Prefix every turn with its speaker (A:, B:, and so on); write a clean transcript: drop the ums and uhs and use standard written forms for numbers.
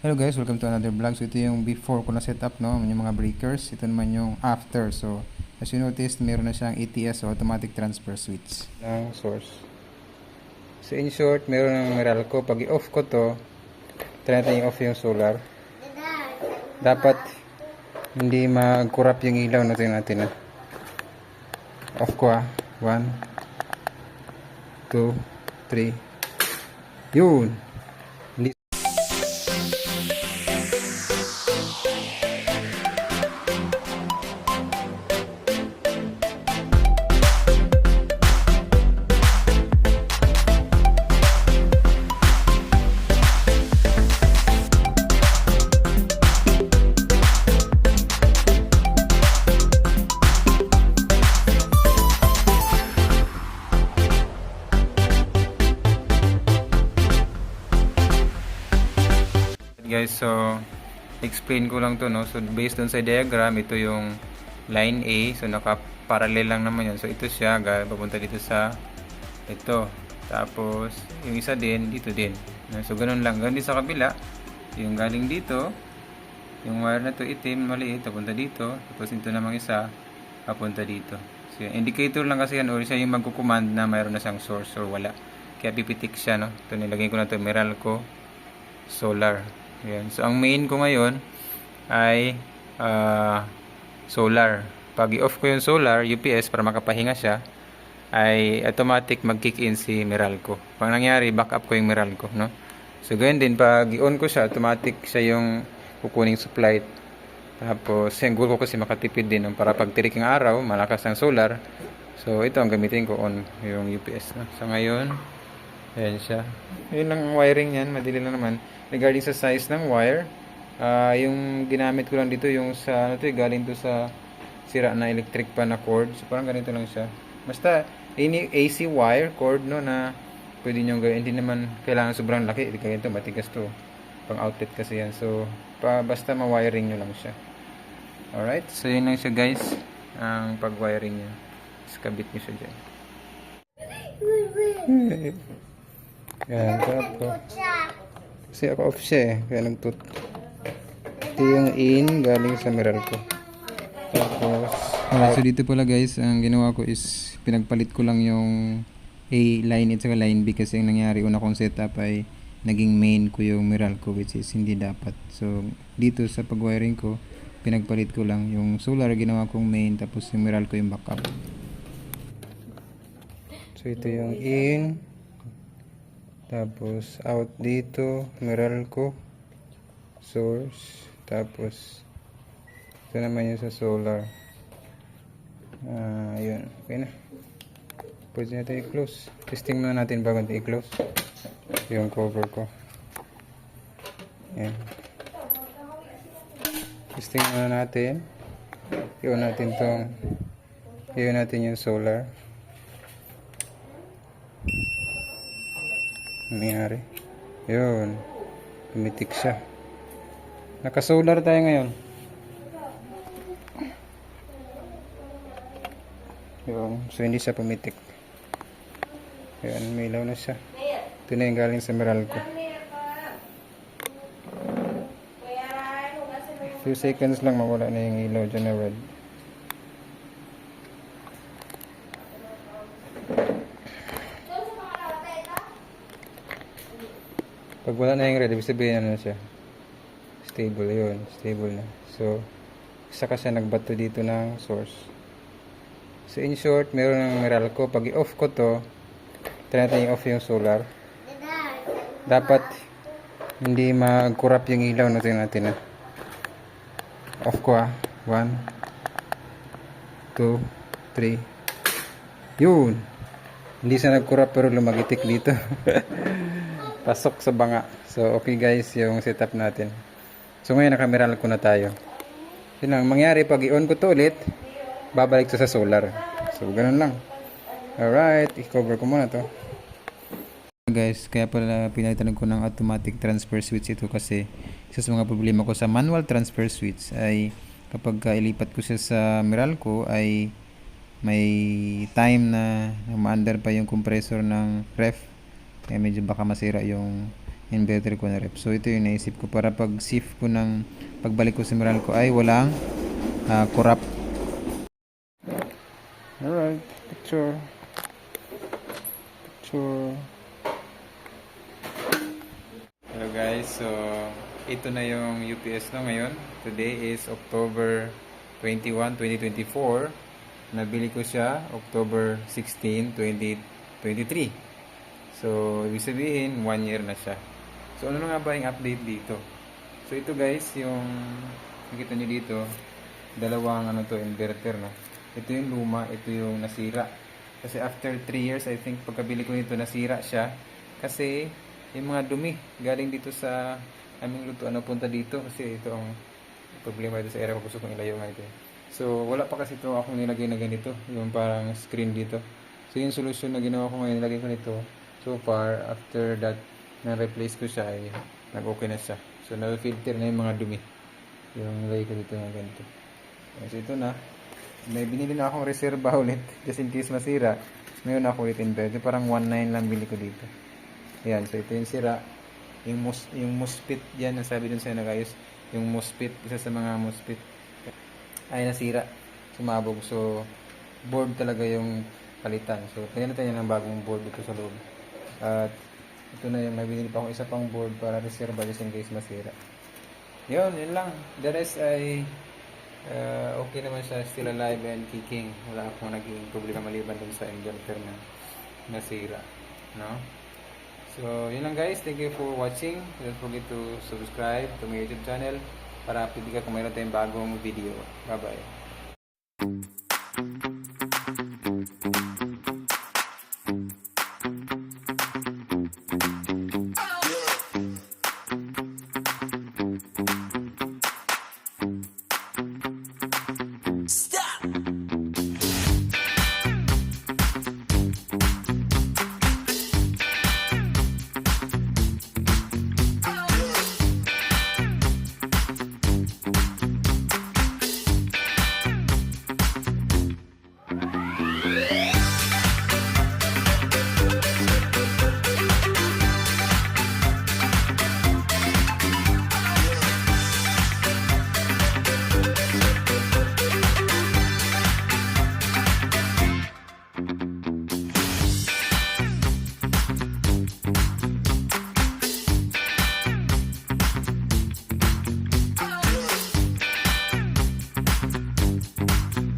A: Hello guys, welcome to another vlog. So ito yung before ko na setup, no, yung mga breakers. Ito naman yung after. So as you noticed, meron na siyang ATS o automatic transfer switch ng source. So in short, meron ng Meralco. Pag i-off ko to, try natin i-off yung solar. Dapat hindi mag-corrupt yung ilaw. Natin natin. Off ko 1, 2, 3. Yun! Hindi. Guys, so explain ko lang to, no. So based on sa diagram, ito yung line A. So naka-parallel lang naman yun. So ito siya, papunta dito sa ito. Tapos yung isa din dito din. So ganun lang. Ganun din sa kabila. Yung galing dito, yung wire na to itim, maliit, papunta dito. Tapos ito namang isa, papunta dito. So yung indicator lang kasi yan, or siya yung magkukommand na mayroon na siyang source or wala. Kaya pipitik siya, no. Ito nilagay ko na to, Meralco solar. Ayan. So ang main ko ngayon ay solar. Pag i-off ko yung solar UPS para makapahinga siya, ay automatic mag-kick in si Meralco. Pag nangyari, backup ko yung Meralco, no? So ganyan din, pag i-on ko siya, automatic siya yung kukuning supply. Tapos yung goal ko kasi makatipid din, no? Para pag tirik ng araw, malakas ang solar. So ito ang gamitin ko, on yung UPS, no? So ngayon, ayan siya. Yun lang ang wiring yan, madali lang naman. Regarding sa size ng wire, yung ginamit ko lang dito yung sa ano to, galing to sa sira na electric pan na cord. So parang ganito lang siya. Basta any AC wire cord, no, na pwede nyo gawin. Hindi naman kailangan sobrang laki. Hindi ganito, matigas to. Pang outlet kasi yan. So basta ma-wiring nyo lang siya. Alright, so yun lang siya guys, ang pag-wiring nyo. Tapos kabit nyo siya dyan. Yan, tapos kasi ako off siya kaya nagtut. Ito yung in galing sa Meralco. Tapos so dito pala guys, ang ginawa ko is pinagpalit ko lang yung A line at saka line B, kasi ang nangyari una kong setup ay naging main ko yung Meralco, which is hindi dapat. So dito sa pag-wiring ko, pinagpalit ko lang yung solar, ginawa kong main, tapos yung Meralco yung backup. So ito yung in, tapos out dito Meralco source, tapos ito naman yung sa solar. Yun, okay na, pwede natin i-close. Testing muna natin bago natin i-close yung cover ko. Yan, testing muna natin. Iwan natin yung solar. Nangyari yun, pumitik siya. Naka-solar tayo ngayon. Yun, so hindi siya pumitik. Yun, may ilaw na siya. Ito na yung galing sa Meralco. Few seconds lang mawala na yung ilaw dyan na red. Pag wala na yung red, ibig sabihin ano siya, stable. Yun, stable na. So saka siya nagbato dito ng source. So in short, meron ng Meralco. Pag i-off ko to, try natin i-off yung solar. Dapat hindi mag-corrupt yung ilaw. Natin natin. Off ko 1, 2, 3. Yun, hindi siya nag-corrupt pero lumagitik dito. Pasok sa banga. So okay guys, yung setup natin. So ngayon naka-Meralco na tayo. Yun lang mangyari, pag i-on ko to ulit, babalik to sa solar. So ganun lang. Alright, i-cover ko muna to guys. Kaya pala pinalitan ko ng automatic transfer switch ito, kasi isa sa mga problema ko sa manual transfer switch ay kapag ilipat ko siya sa Meralco ay may time na umaandar pa yung compressor ng ref. Kaya medyo baka masira yung inverter ko na rep. So ito yung naisip ko para pag shift ko ng pagbalik ko sa Meralco ay walang corrupt. Alright, picture. Hello guys, so ito na yung UPS no ngayon. Today is October 21, 2024. Nabili ko siya October 16, 2023. So, ibig sabihin, 1 year na siya. So, ano na nga ba yung update dito? So, ito guys, yung nakita nyo dito, dalawang inverter no. Ito yung luma, ito yung nasira. Kasi after 3 years, I think, pagkabili ko nito, nasira siya. Kasi, yung mga dumi, galing dito sa aming lutuan na punta dito. Kasi ito ang problema dito sa area ko. Gusto kong ilayo nga ito. So, wala pa kasi ito akong nilagay na ganito. Yung parang screen dito. So, yung solution na ginawa ko ngayon, nilagay ko nito. So far, after that, na-replace ko siya, ay nag-okay na siya. So, na-filter na yung mga dumi. Yung nilagay ko dito na ganito. So, ito na. May binili na akong reserva ulit just in case masira. Ngayon ako ulit inverter. Parang 1.9 lang bili ko dito. Ayan, so ito yung sira. Yung MOSFET yan, nasabi dun sa nag-ayos. Yung MOSFET, isa sa mga MOSFET ay nasira. Sumabog. So, board talaga yung palitan. So, kaya natin yan ng bagong board dito sa loob. At ito na yung may binili pa akong isa pang board para reserva just in case masira. Yun lang. The rest ay okay naman siya, still alive and kicking. Wala akong naging problema maliban dun sa inverter na nasira, no? So yun lang guys, thank you for watching. Don't forget to subscribe to my YouTube channel para update ka kung mayroon tayong bagong video. Bye bye.